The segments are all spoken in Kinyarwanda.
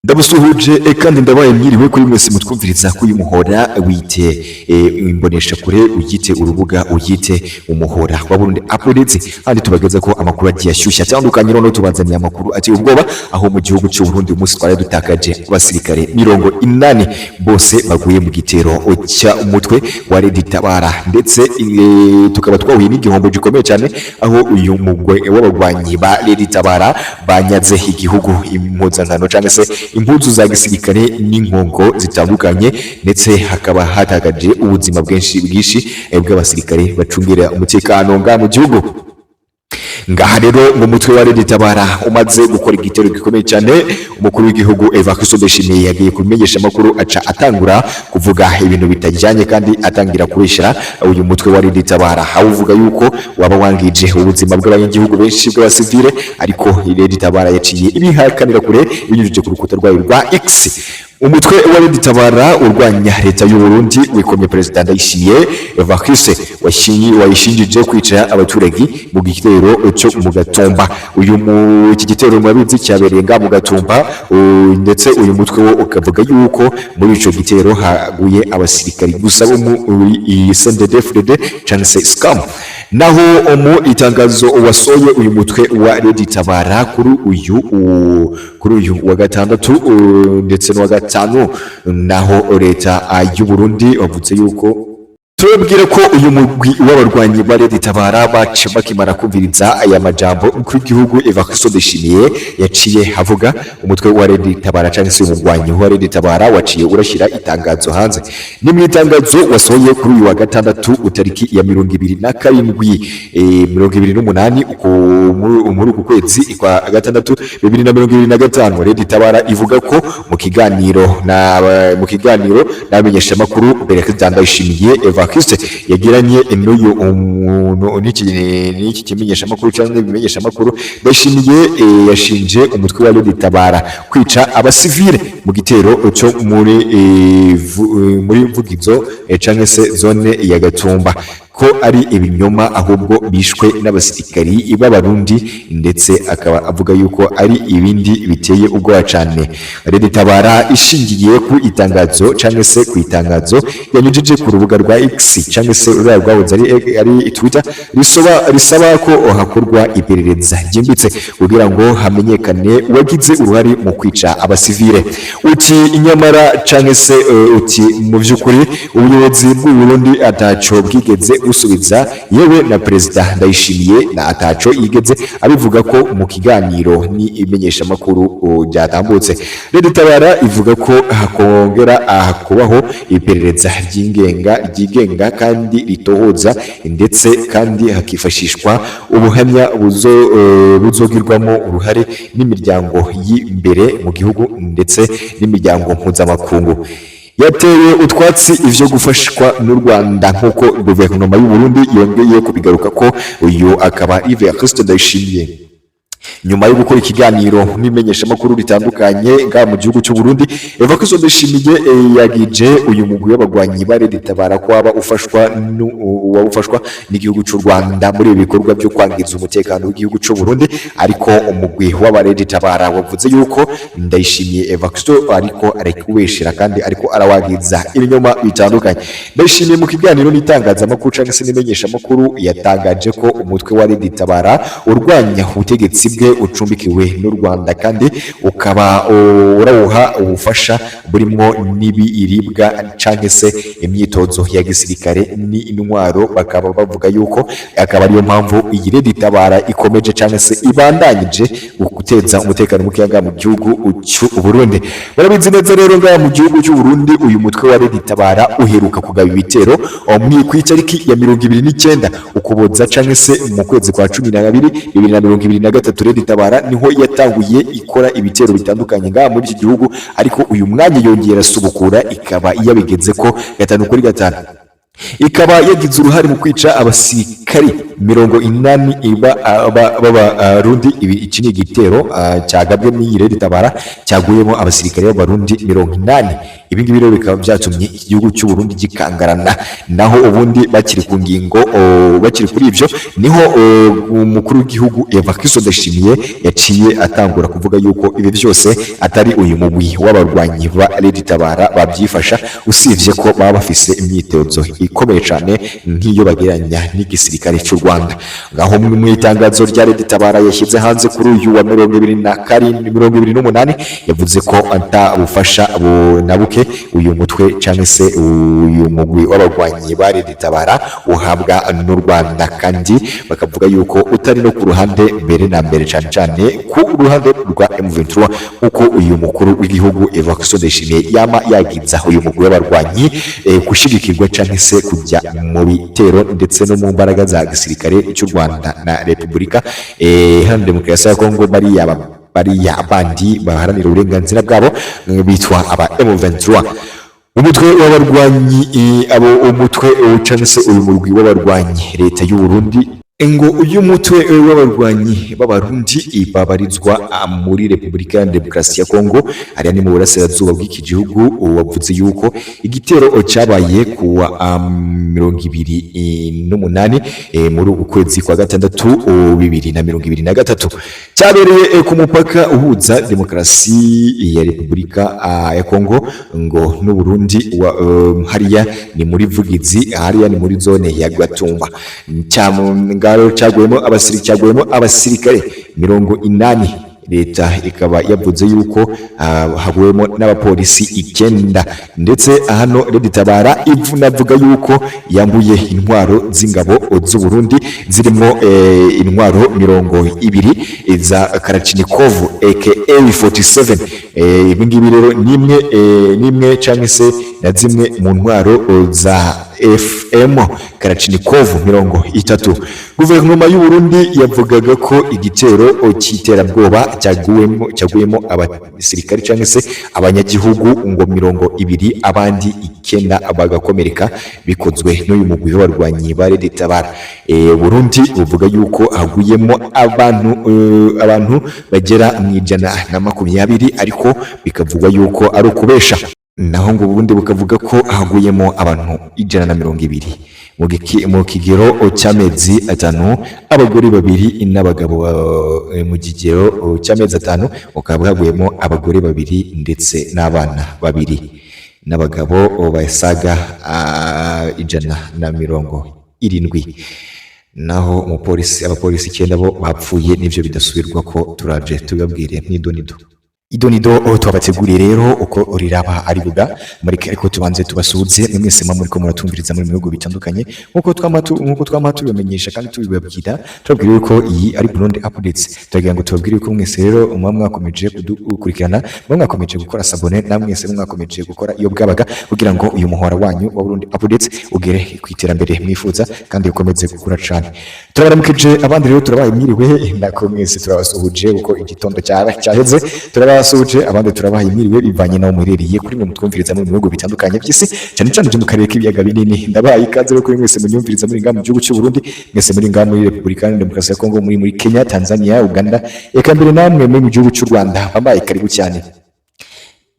Ndabusuhuje kandi ndabaye mwiriwe kuri mwese mutwumviriza ko uyu muhora wite imbonesha kure uyite urubuga uyite umuhora wa Burundi updates kandi tubageza ko amakuru agiye ashyushye atandukanye none tubazaniye amakuru ati ubwoba aho mu gihugu cy'u Burundi umunsi twari dutakaje abasirikare 80 bose baguye mu gitero cya umutwe wa Red Tabara ndetse tukaba twahuye n'igihombo gikomeye cyane aho uyu mugwe w'abagwanyi ba Red Tabara banyaze igihugu impuzankano cyangwa se impuzu za gisirikare n'inkongo zitandukanye ndetse hakaba hatagaje ubuzima bwinshi bw'abasirikare bacungira umutekano nga mu gihugu. Ngaha rero mu mutwe wa Red Tabara umaze gukora igitero gikomeye cyane umukuru w'igihugu Evariste Ndayishimiye yagiye kumenyesha amakuru aca atangura kuvuga ibintu bitajyanye kandi atangira kubeshera uyu mutwe wa Red Tabara awuvuga yuko waba wangije ubuzima bw'abanyagihugu benshi bw'abasivile ariko Red Tabara yaciye ibihakanira kure binyujije ku rukuta rwayo rwa X. Umutwe wa Red Tabara urwanya leta y'u Burundi wikomye President Ndayishimiye Evariste wayishinjije kwica abaturage mu gitero cyo mu Gatumba. Iki gitero mwabizi cyabereye nga mu Gatumba ndetse uyu mutwe wo ukavuga yuko muri ico gitero haguye abasirikari gusa bo mu CNDD-FDD cyangwa se SCAM. Naho mu itangazo wasoye uyu mutwe wa Red Tabara kuri uyu wa gatandatu ndetse no wa gatanu naho leta y'u Burundi wavuze yuko tubabwira ko uyu mugwi w'abarwanyi ba Red Tabara bace bakimara kumviriza aya majambo umukuru w'igihugu Evariste Ndayishimiye yaciye havuga umutwe wa Red Tabara cyangwa se umugwanyi wa Red Tabara waciye urashyira itangazo hanze. Ni mu itangazo wasohoye kuri uyu wa gatandatu utariki ya 27/28 muri uku kwezi kwa gatandatu 2025 Red Tabara ivuga ko mu kiganiro n'abamenyesha makuru Perezida Ndayishimiye Evariste yagiranye n'iki kimenyesha makuru cyangwa ibimenyesha makuru Ndayishimiye yashinje umutwe wa Red Tabara kwica abasivile mu gitero cyo muri Vugizo cyangwa se zone ya Gatumba ko ari ibinyoma ahubwo bishwe n'abasirikari b'abarundi ndetse akaba avuga yuko ari ibindi biteye ubwoba cyane. Red Tabara ishingiye ku itangazo cyangwa se ku itangazo yanyujije ku rubuga rwa X cyangwa se rwahoze ari Twitter risaba ko hakorwa iperereza ryimbitse kugira ngo hamenyekane uwagize uruhare mu kwica abasivile. Uti inyamara cyangwa se uti mu by'ukuri ubuyobozi bw'u Burundi ataco bwigeze gusubiza yewe na Perezida Ndayishimiye na ataco yigeze abivuga ko mu kiganiro ni imenyesha makuru byatambutse. Red Tabara ivuga ko hakongera kubaho iperereza ryigenga kandi ritohoza ndetse kandi hakifashishwa ubuhamya buzogirwamo uruhare n'imiryango y'imbere mu gihugu ndetse n'imiryango mpuzamakungu. Yateye utwatsi ivyo gufashwa n'u Rwanda nk'uko guverinoma y'u Burundi yongeye kubigaruka ko uyu akaba Evariste Ndayishimiye nyuma yo gukora ikiganiro n'imenyesha makuru ritandukanye nga mu gihugu cy'u Burundi. Evariste Ndayishimiye yagije uyu mugwi w'abagwanyi ba Red Tabara ko aba ufashwa n'igihugu cy'u Rwanda muri ibikorwa byo kwangiza umutekano w'igihugu cy'u Burundi ariko umugwi w'aba Red Tabara wavuze yuko Ndayishimiye Evariste ariko arekubeshera kandi ariko arawagiza ibinyoma bitandukanye. Ndayishimiye mu kiganiro n'itangazamakuru cyangwa se n'imenyesha makuru yatangaje ko umutwe wa Red Tabara urwanya ubutegetsi bwe ucumbikiwe n'u Rwanda kandi ukaba urawuha ubufasha burimo n'ibiribwa cyangwe se imyitozo ya gisirikare n'intwaro. Bakaba bavuga yuko akaba ariyo mpamvu iyi Red Tabara ikomeje cyangwe se ibandanyije guteza umutekano muke mu gihugu cy'u Burundi. Barabizi neza rero nga mu gihugu cy'u Burundi uyu mutwe wa Red Tabara uheruka kugaba ibitero ku itariki ya 29 ukuboza cyangwe se mu kwezi kwa 12 2023 Red Tabara niho yatanguye ikora ibitero bitandukanye nga muri iki gihugu ariko uyu mwanya yongera subukura ikaba yabigeze ko 5/5 ikaba yagize uruhare mu kwica abasirikari 80 b'abarundi. Iki ni igitero cyagabwe n'iyi Red Tabara cyaguyemo abasirikare b'abarundi 80. ibi ngibi rero bikaba byatumye igihugu cy'u Burundi gikangarana. Naho ubundi bakiri ku ngingo bakiri kuri ibyo niho umukuru w'igihugu Evariste Ndayishimiye yaciye atangura kuvuga yuko ibi byose atari uyu mugwi w'abarwanyi ba Red Tabara babyifasha, usibye ko baba bafise imyitozo ikomeye cyane nk'iyo bageranya n'igisirikare cy'u Rwanda. Ngaho mu itangazo rya Red Tabara yashyize hanze kuri uyu wa 28 yavuze ko ata bufasha na buke uyu mutwe cyangwa se uyu mugwi w'abarwanyi ba Red Tabara uhabwa n'u Rwanda, kandi bakavuga yuko utari no ku ruhande mbere na mbere cyane cyane ku ruhande rwa M23 uko uyu mukuru w'igihugu Evariste Ndayishimiye yama yagiza uyu mugwi w'abarwanyi gushigikirwa cyangwa se kujya mu bitero ndetse no mu mbaraga za gisirikare cy'u Rwanda na Repubulika Iharanira Demokarasi ya Kongo. Bariya bandi baharanira uburenganzira bwabo bitwa aba M23. Umutwe w'abarwanyi umutwe cyangwa se uyu murwi w'abarwanyi leta y'u Burundi ngo uyu mutwe w'abarwanyi b'abarundi babarizwa muri Repubulika ya Demokarasi ya Kongo ariya ni mu burasirazuba bw'iki gihugu. Wavuze yuko igitero cyabaye kuwa 28 muri ukwezi kwa gatandatu 2023 cyabereye ku mupaka uhuza demokarasi ya Repubulika ya Kongo ngo n'u Burundi hariya ni muri Vugizi, hariya ni muri zone ya Gatumba. Cyaguyemo abasirikare 80. Leta ikaba yavuze yuko haguyemo n'abapolisi 9, ndetse hano Red Tabara ivunavuga yuko yambuye intwaro z'ingabo z'u Burundi zirimo intwaro 20 za Kalashnikov AK-47. Ibi ngibi rero nimwe cyangwa se na zimwe mu ntwaro za FM Kalashnikov 30. Guverinoma y'u Burundi yavugaga ko igitero cy'iterabwoba cyaguyemo abasirikari cyangwa se abanyagihugu ngo 20, abandi 9 bagakomereka bikozwe n'uyu mugwi w'abarwanyi ba Red Tabara. Burundi buvuga yuko haguyemo abantu bagera mu 120, ariko bikavugwa yuko ari ukubesha. Naho ngo ubundi bukavuga ko haguyemo abantu 120 mu kigero cy'amezi 5, abagore 2 n'abagabo mu kigero cy'amezi 5, ukaba haguyemo abagore 2 ndetse n'abana 2 n'abagabo basaga 170. Naho abapolisi 9 bo bapfuye, n'ibyo bidasubirwa ko turaje tubabwire idonido tubateguriye rero uko riraba ari buga mureke, ariko tubanze tubasuhuze mwese muri ko muratumviriza muri bihugu bitandukanye nkuko twama tubamenyesha kandi tubibabwira. Tubabwira yuko iyi ari Burundi Updates, turagira ngo tubabwire yuko mwese rero mwakomeje kudukurikirana, mwakomeje gukora sabone, na mwese mwakomeje gukora iyo bwabaga kugira ngo uyu muhora wanyu wa Burundi Updates ugere ku iterambere mwifuza kandi ukomeze gukura cyane. Turabaramukije abandi rero turabaye mwiriwe, nako mwese turabasuhuje uko igitondo cyaheze, turabasuhuje abandi turabaye mwiriwe bivanye naho muherereye kuri mwe mutwumviriza mu bihugu bitandukanye by'isi, cyane cyane byo mu karere k'ibiyaga binini. Ndabaye ikaze rero kuri mwese munyumviriza muri ngamu gihugu cy'u Burundi, mwese muri ngamu muri Repubulika ya Demokarasi ya Kongo, muri Kenya, Tanzania, Uganda, eka mbere namwe muri mu gihugu cy'u Rwanda. Bambaye karibu cyane.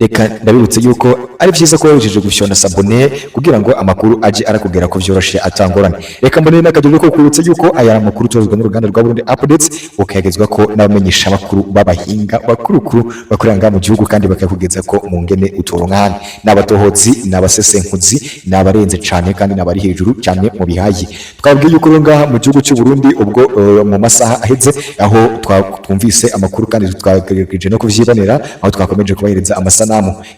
Reka ndabibutse yuko ari byiza ko wabujije gufyona sabone kugira ngo amakuru aje arakugera ko vyoroshe atangorane. Reka mbone n'akajyo ko kwibutsa yuko aya makuru tuzwe n'uruganda rwa Burundi Updates ukayagezwa ko n'abamenyesha makuru babahinga bakurukuru bakoranga mu gihugu kandi bakakugeza ko mu ngene utoronka n'abatohozi n'abasesenkuzi n'abarenze cyane kandi n'abari hejuru cyane mu bihayi. Twabwiye yuko ngaha mu gihugu cy'u Burundi ubwo mu masaha aheze aho twumvise amakuru kandi twagerageje no kuvyibonera, aho twakomeje kubahereza amasanamu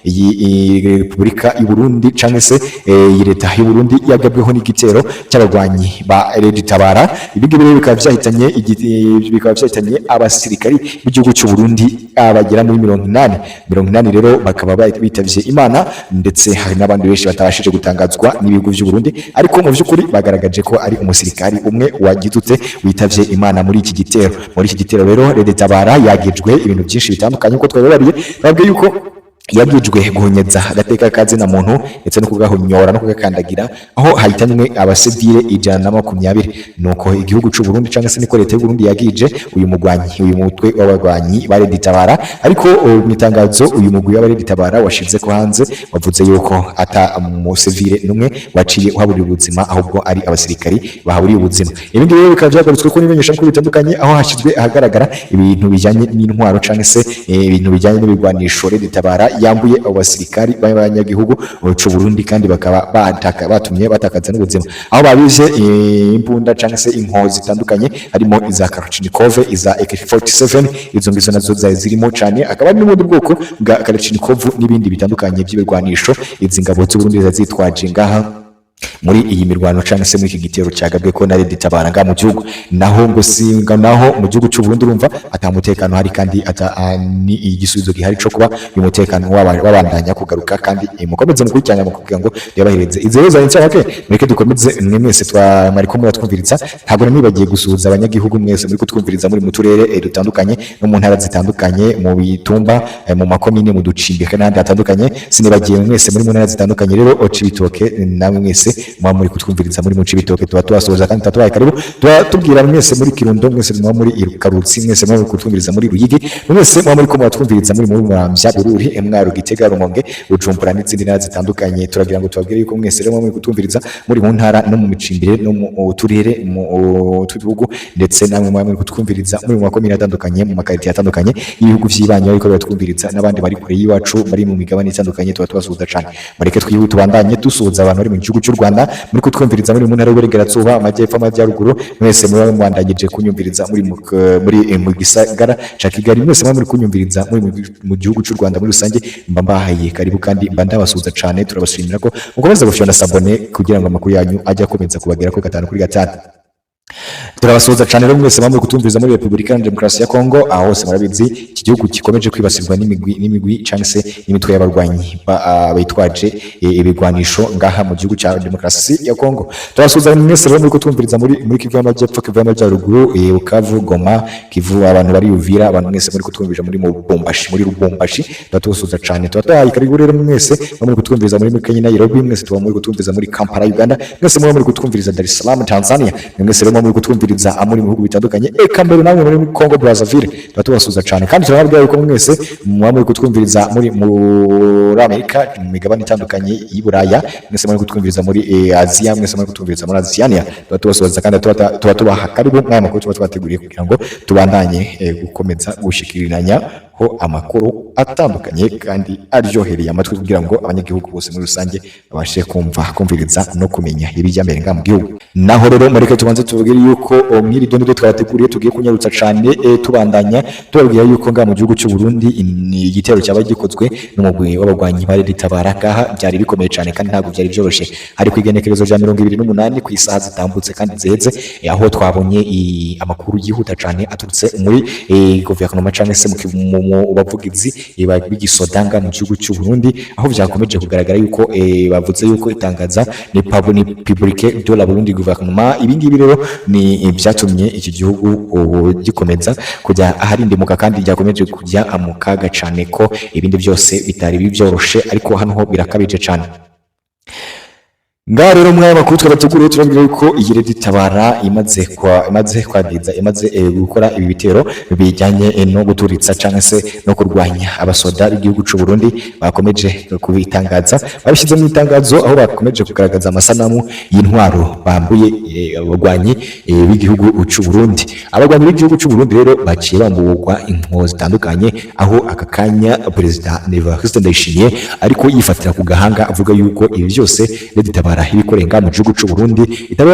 iyi Repubulika y'u Burundi cyangwa se iyi leta y'u Burundi yagabweho n'igitero cy'abarwanyi ba Red Tabara. Ibigi biro bikaba byahitanye abasirikari b'igihugu cy'u Burundi abagera muri 80 rero bakaba bitavye Imana, ndetse hari n'abandi benshi batabashije gutangazwa n'ibihugu by'u Burundi, ariko mu by'ukuri bagaragaje ko ari umusirikari umwe wagitutse witavye Imana muri iki gitero. Muri iki gitero rero Red Tabara yagejwe ibintu byinshi bitandukanye uko twababariye, babwiye yuko yabwijwe guhonyeza agateka kazina muntu ndetse no kugahonyora no kugakandagira aho hahitanywe abasivile 120 nuko igihugu cy'u Burundi cyangwa se niko leta y'u Burundi yagije uyu mutwe w'abagwanyi bare ditabara ariko mu itangazo uyu mugwi w'abare ditabara washize ko hanze wavuze yuko ata umusivile numwe waciye uhaburiye ubuzima ahubwo ari abasirikari bahaburiye ubuzima ibindi rero bikaba byagarutswe ko nimenyesha ko bitandukanye aho hashizwe ahagaragara ibintu bijyanye n'intwaro cyangwa se ibintu bijyanye n'ibigwanisho ditabara yambuye abasirikari b'abanyagihugu cy'u Burundi kandi bakaba batumye batakaza n'ubuzima aho babize imbunda cyangwa se inkozi zitandukanye harimo iza Kalashnikov iza AK47 izo ngizo nazo zirimo cyane akaba ari n'ubundi bwoko bwa Kalashnikov n'ibindi bitandukanye by'ibirwanisho izi ngabo z'u Burundi zitwaje ngaha muri iyi mirwano cyangwa se muri iki gitero cyagabwe ko nare ditabara nga mu gihugu naho ngo singa naho mu gihugu cy'u Burundi urumva atamutekano hari kandi ni igisubizo gihari cyo kuba uyu mutekano wabandanya kugaruka kandi mukomeze mu kucyanya mu kugira ngo yabahereze izo za inshyake mureke dukomeze mwese twamari ko muratwumviriza ntabwo nibagiye gusuhuza abanyagihugu mwese muri kutwumviriza muri mu turere dutandukanye no mu ntara zitandukanye mu bitumba mu makomine mu ducimbi kandi hatandukanye sinibagiye mwese muri mu ntara zitandukanye rero Cibitoke namwe mwese mwa muri kutwumviriza muri mu Cibitoke tubasoza kandi tatubaye karibu tubwira mwese muri Kirundo mwese mwa muri Karutsi mwese mwa muri kutwumviriza muri Ruyigi mwese mwa muri ko mwatwumviriza muri Muramvya Bururi Mwaro Gitega Rumonge Bujumbura n'izindi ntara zitandukanye turagira ngo tubabwire yuko mwese rero mwa muri kutwumviriza muri mu ntara no mu micimbire no mu turere mu tubihugu ndetse namwe mwa muri kutwumviriza muri mu makomine atandukanye mu makariti atandukanye ibihugu vy'ibanya ariko batwumviriza n'abandi bari kure yiwacu bari mu migabane itandukanye tubasuhuza cyane mureke twihute tubandanye dusuhuza abantu bari mu gihugu cy'u Rwanda muri kutwumviriza muri mu ntara y'Uburengerazuba amajyepfo amajyaruguru mwese muri mwandagije kunyumviriza muri mu gisagara ca Kigali mwese muri kunyumviriza muri mu gihugu cy'u Rwanda muri rusange mbahaye karibu kandi ndabasuhuza cyane turabashimira ko mukomeza gufyona sabone kugira ngo amakuru yanyu ajya akomeza kubagera ko 5 kuri 5 turabasuhuza cyane rero mwese muri kutumviriza muri Republika ya Demokarasi ya Kongo aho hose murabizi iki gihugu gikomeje kwibasirwa n'imigwi cyangwa se imitwe y'abarwanyi bayitwaje ibigwanisho ngaha mu gihugu cya Demokarasi ya Kongo turabasuhuza mwese rero muri kutumviriza muri Kivu y'Amajyepfo Kivu y'Amajyaruguru Bukavu Goma Kivu abantu bari Uvira abantu mwese muri kutumviriza muri Lubumbashi turabasuhuza cyane tubataye karibu rero mwese muri kutumviriza muri Kenya Nairobi mwese muri kutumviriza muri Kampala Uganda mwese muri kutumviriza Dar es Salaam Tanzania mwese muri kutwumviriza muri bihugu bitandukanye eka mbere namwe muri Congo Brazzaville turabasuhuza cyane kandi turababwira yuko mwese muri kutwumviriza muri Amerika mu migabane itandukanye y'Iburaya mwese muri kutwumviriza muri Asia mwese muri kutwumviriza muri Aziania turabasuhuza kandi tubaha karibu mwaya makuru twateguriye kugira ngo tubandanye gukomeza gushikiriranya ho amakuru atandukanye kandi aryohereye amatwi kugira ngo abanyagihugu bose muri rusange babashe kumviriza no kumenya ibijya mbere nga mu gihugu naho rero mureke tubanze tubwire yuko mwiri dondo twabateguriye tugiye kunyarutsa cyane tubandanya tubabwira yuko nga mu gihugu cy'u Burundi igitero cyaba gikozwe n'umugwi w'abagwanyi bare ditabara ngaha byari bikomeye cyane kandi ntabwo byari byoroshye ari kwigenekerezo rya 28 ku isaha zitambutse kandi ziheze aho twabonye amakuru yihuta cyane aturutse muri guverinoma cyangwa se mu bavugizi b'igisodanga mu gihugu cy'u Burundi aho byakomeje kugaragara yuko bavuze yuko itangaza ni publique de la Burundi gouvernement ibingibi rero ni byatumye iki gihugu gikomeza kujya aharindimuka kandi byakomeje kujya mu kaga cyane ko ibindi byose bitari bibyoroshe ariko hano ho birakabije cyane ngaho rero mwaya makuru twabateguriye turabwira yuko iyi ditabara imaze gukora ibi bitero bijyanye no guturitsa cyangwa se no kurwanya abasoda b'igihugu cy'u Burundi bakomeje kubitangaza babishyize mu itangazo aho bakomeje kugaragaza amasanamu y'intwaro bambuye abagwanyi b'igihugu cy'u Burundi abagwanyi b'igihugu cy'u Burundi rero baciye bamburwa inkozi zitandukanye aho aka kanya perezida Evariste Ndayishimiye ariko yifatira ku gahanga avuga yuko ibi byose ditabara ibikorenga mu gihugu cy'u Burundi itaba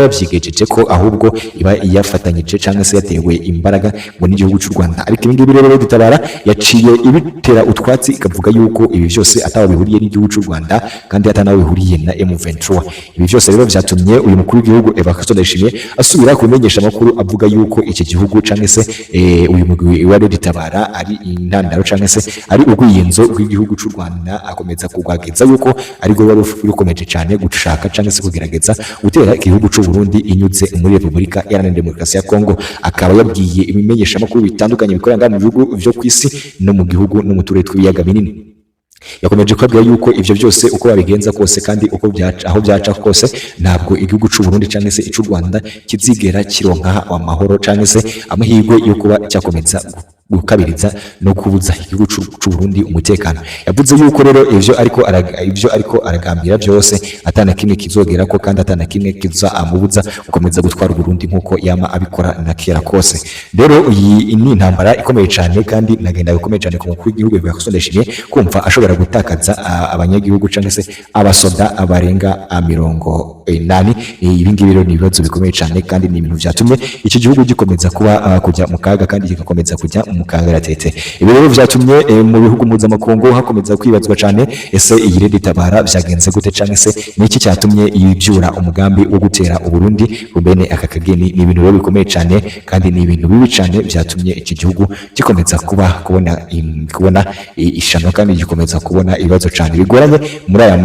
yabyigejeje ko ahubwo iba yafatanyije cyangwa se yatewe imbaraga ngo n'igihugu cy'u Rwanda ariko ibi ngibi rero ditabara yaciye ibitera utwatsi ikavuga yuko ibi byose ataho bihuriye n'igihugu cy'u Rwanda kandi atanaho bihuriye na M23 ibi byose rero byatumye uyu mukuru w'igihugu Evariste Ndayishimiye asubira kumenyesha amakuru avuga yuko iki gihugu cyangwa se uyu mugwi wa ditabara ari intandaro cyangwa se ari urwiyinzo rw'igihugu cy'u Rwanda akomeza kugwageza yuko ari rwo rukomeje cyane gushaka cyangwa se kugerageza gutera igihugu cy'u Burundi inyuze muri Republika Iharanira Demokarasi ya Kongo akaba yabwiye ibimenyesha amakuru bitandukanye bikorera mu bihugu byo kwisi no mu gihugu no mu turere tw'ibiyaga binini yakomeje kubabwira yuko ivyo byose uko babigenza kose kandi uko byaca aho byaca kose ntabwo igihugu c'u Burundi canke se ic'u Rwanda kizigera kironka amahoro canke se amahirwe yo kuba cyakomeza gukabiriza no kubuza igihugu c'u Burundi umutekano. Yavuze yuko rero ivyo ariko aragambira byose atana kimwe kizogera ko kandi atana kimwe kiza amubuza gukomeza gutwara Burundi nkuko yama abikora na kera kose. Rero iyi ni intambara ikomeye cyane kandi nagenda bikomeye cyane ku mukuru w'igihugu yakosondeshije kumva ashobora gutakaza abanyagihugu canke se abasoda abarenga 80. Ibi ngibi rero ni ibibazo bikomeye cyane kandi ni ibintu vyatumye iki gihugu gikomeza kuba kujya mu kaga kandi kigakomeza kujya mu kangaratete. Ibi rero vyatumye mu bihugu mpuzamakungu hakomeza kwibazwa cyane ese iyi Red Tabara vyagenze gute canke se niki cyatumye yibyura umugambi wo gutera Uburundi bene aka kageni. Ni ibintu rero bikomeye cyane kandi ni ibintu bibi cyane vyatumye iki gihugu gikomeza kubona ishano kandi gikomeza kubona ibibazo cyane bigoranye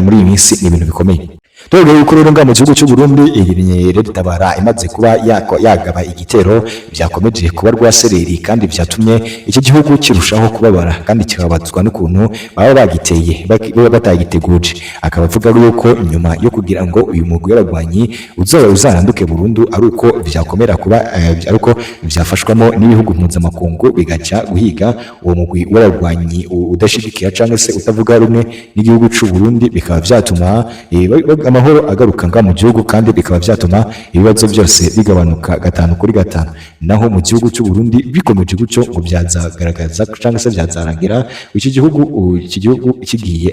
muri iyi minsi. Ni ibintu bikomeye. Twebwe yuko rero nga mu gihugu cy'u Burundi iyi Red Tabara imaze kuba yagaba igitero byakomeje kuba rwasereri kandi byatumye iki gihugu kirushaho kubabara kandi kikabazwa n'ukuntu baba bagiteye batagiteguje. Akaba avuga yuko nyuma yo kugira ngo uyu mugwi w'abagwanyi uzaranduke burundu ari uko byakomera kuba ariko byafashwamo n'ibihugu mpuzamakungu bigaca guhiga uwo mugwi w'abagwanyi udashigikira canke se utavuga rumwe n'igihugu cy'u Burundi, bikaba byatuma amahoro agaruka nga mu gihugu kandi bikaba byatuma ibibazo byose bigabanuka 5-5. Naho mu gihugu cy'u Burundi bikomeje gucyo ngo byazagaragaza cyangwa se byazarangira iki gihugu kigiye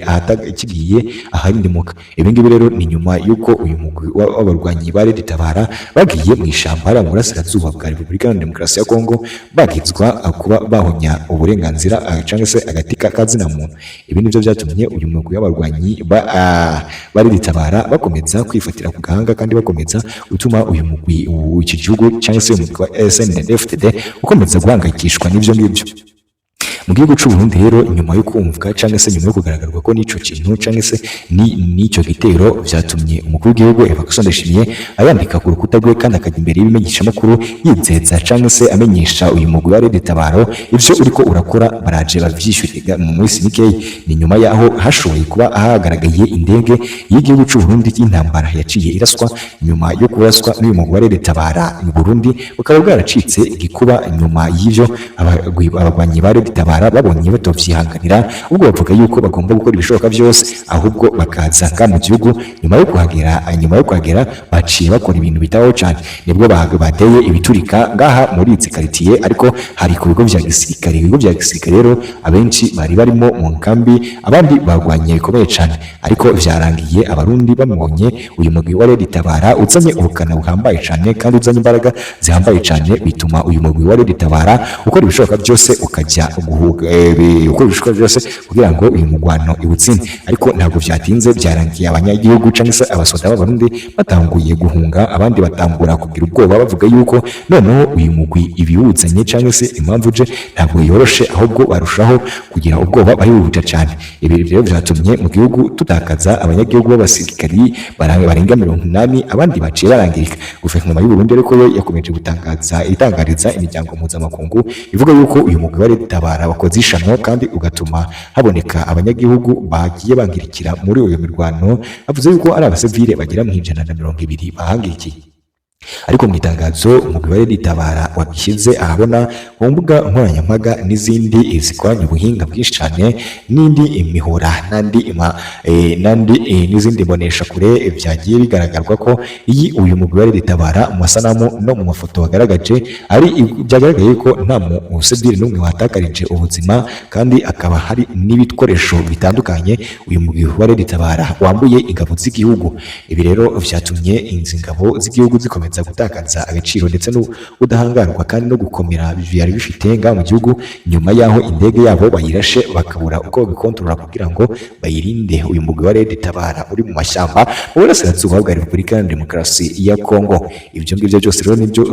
aharindimuka. Ibi ngibi rero ni nyuma yuko uyu mugwi w'abarwanyi ba Red Tabara bagiye mu ishamba mu burasirazuba bwa Repubulika ya Demokarasi ya Kongo bagizwa kuba bahonya uburenganzira cyangwa se agati kazina muntu. Ibi nivyo byatumye uyu mugwi w'abarwanyi ba Red Tabara bakomeza kwifatira ku gahanga kandi bakomeza gutuma uyu mugwi w'iki gihugu cyangwa se umugwi wa SNDD-FDD ukomeza guhangayikishwa n'ivyo ngibyo. Mu gihugu cy'u Burundi rero nyuma yo kumvwa cyangwa se nyuma yo kugaragazwa ko n'ico kintu cyangwa se n'ico gitero vyatumye umukuru w'igihugu yakosondeshimiye ayandika ku rukuta rwe kandi akajya imbere y'ibimenyesha makuru yizeza cyangwa se amenyesha uyu mugwi wa Red Tabara ivyo uriko urakora baraje bavyishyurira mu minsi mikeyi. Ni nyuma yaho hashoboye kuba hagaragaye indege y'igihugu cy'u Burundi y'intambara yaciye iraswa. Nyuma yo kuraswa n'uyu mugwi wa Red Tabara mu Burundi bukaba bwaracitse igikuba. Nyuma y'ivyo abagwanyi ba Red Tabara babonye batovyihanganira ubwo bavuga yuko bagomba gukora ibishoboka byose ahubwo bakaza mu gihugu. Nyuma yo kuhagera baciye bakora ibintu bitaho cyane, nibwo bateye ibiturika ngaha muri izi quartier ariko hari ku bigo vya gisirikare. Ibigo vya gisirikare rero abenshi bari barimo mu nkambi, abandi bagwanye bikomeye cyane, ariko vyarangiye abarundi bamubonye uyu mugwi wa Red Tabara uzanye ubukana buhambaye cyane kandi uzanye imbaraga zihambaye cyane, bituma uyu mugwi wa Red Tabara ukora ibishoboka byose ukajya uko bishobora byose kugira ngo uyu mugwano iwutsinde. Ariko ntabwo vyatinze, byarangiye abanyagihugu cyangwa se abasoda b'abarundi batanguye guhunga, abandi batangura kugira ubwoba bavuga yuko noneho uyu mugwi ibiwuzanye cyangwa se impamvu je ntabwo yoroshe, ahubwo barushaho kugira ubwoba barihuta cyane. Ibi rero vyatumye mu gihugu tutakaza abanyagihugu b'abasirikari barenga 80, abandi baciye barangirika. Guverinoma y'u Burundi ariko yo yakomeje itangariza imiryango mpuzamakungu ivuga yuko uyu mugwi wa Red Tabara wakoze ishano kandi ugatuma haboneka abanyagihugu bagiye bangirikira muri uyu mirwano. Avuze yuko ari abasivile bagera mu 120 bahangirikiye. Ariko mu itangazo umugwi wa Red Tabara wabishyize ahabona ku mbuga nkoranyambaga n'izindi zikoranye ubuhinga bwinshi cyane n'indi imihora n'izindi mbonesha kure byagiye bigaragarwa ko uyu mugwi wa Red Tabara mu masanamu no mu mafoto wagaragaje byagaragaye ko nta musivile n'umwe watakarije ubuzima kandi akaba hari n'ibikoresho bitandukanye uyu mugwi wa Red Tabara wambuye ingabo z'igihugu. Ibi rero vyatumye ingabo z'igihugu zikomeza gutakaza agaciro ndetse n'ubudahangarwa kandi no gukomera byari bifite ngaha mu gihugu, nyuma yaho indege yabo bayirashe bakabura uko bikontorora kugira ngo bayirinde uyu mugwi wa Red Tabara uri mu mashyamba mu burasirazuba bwa Repubulika ya Demokarasi ya Kongo. Ibyo ngibyo byose rero nibyo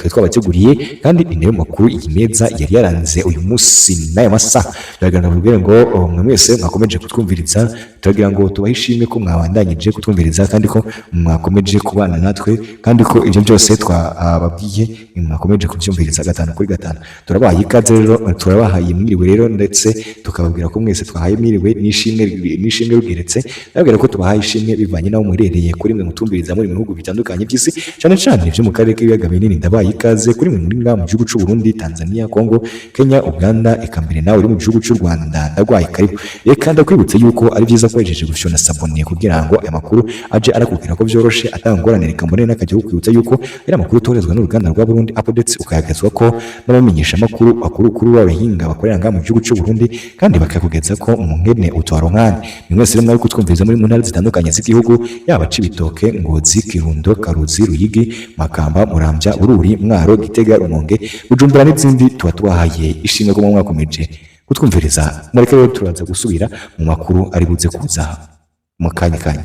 twabateguriye kandi ni nayo makuru iyi meza yari yaranze uyu munsi n'aya masaha. Turagira ngo mwe mwese mwakomeje kutwumviriza, turagira ngo tubahe ishimwe ko mwabandanyije kutwumviriza kandi ko mwakomeje kubana natwe kandi ko ibyo byose twababwiye mwakomeje kubyumviriza gatanu kuri gatanu. Turabahaye ikaze rero, turabahaye mwiriwe rero, ndetse tukababwira ko mwese twahaye mwiriwe n'ishimwe rugeretse. Ndababwira ko tubahaye ishimwe bivanye n'aho muherereye, kuri mwe mutumviriza muri bihugu bitandukanye by'isi, cyane cyane byo mu karere k'ibiyaga binini. Ndabahaye ikaze kuri mwe muri ngaha mu gihugu cy'u Burundi, Tanzania, Kongo, Kenya, Uganda, eka mbere nawe uri mu gihugu cy'u Rwanda ndagwaye karibu. Reka ndakwibutse yuko ari byiza koresheje gufyona sabone kugira ngo aya makuru aje arakubwira ko byoroshe atangorane. Reka mbone n'akajya kukwibutsa yuko ari amakuru torezwa n'uruganda rwa Burundi Updates, ukayagezwa ko n'abamenyesha makuru bakuru b'abahinga bakorera ngaha mu gihugu cy'u Burundi, kandi bakakugeza ko mu ngene utwaronkane. Ni mwese rero mwari kutwumviriza muri mu ntara zitandukanye z'igihugu, yaba Cibitoke, Ngozi, Kirundo, Karuzi, Ruyigi, Makamba, Muramvya, Bururi, Mwaro, Gitega, Rumonge, Bujumbura n'izindi. Tuba tubahaye ishimwe ko mwakomeje kutwumviriza. Mureke rero turaza gusubira mu makuru ari buze kuza mu kanya.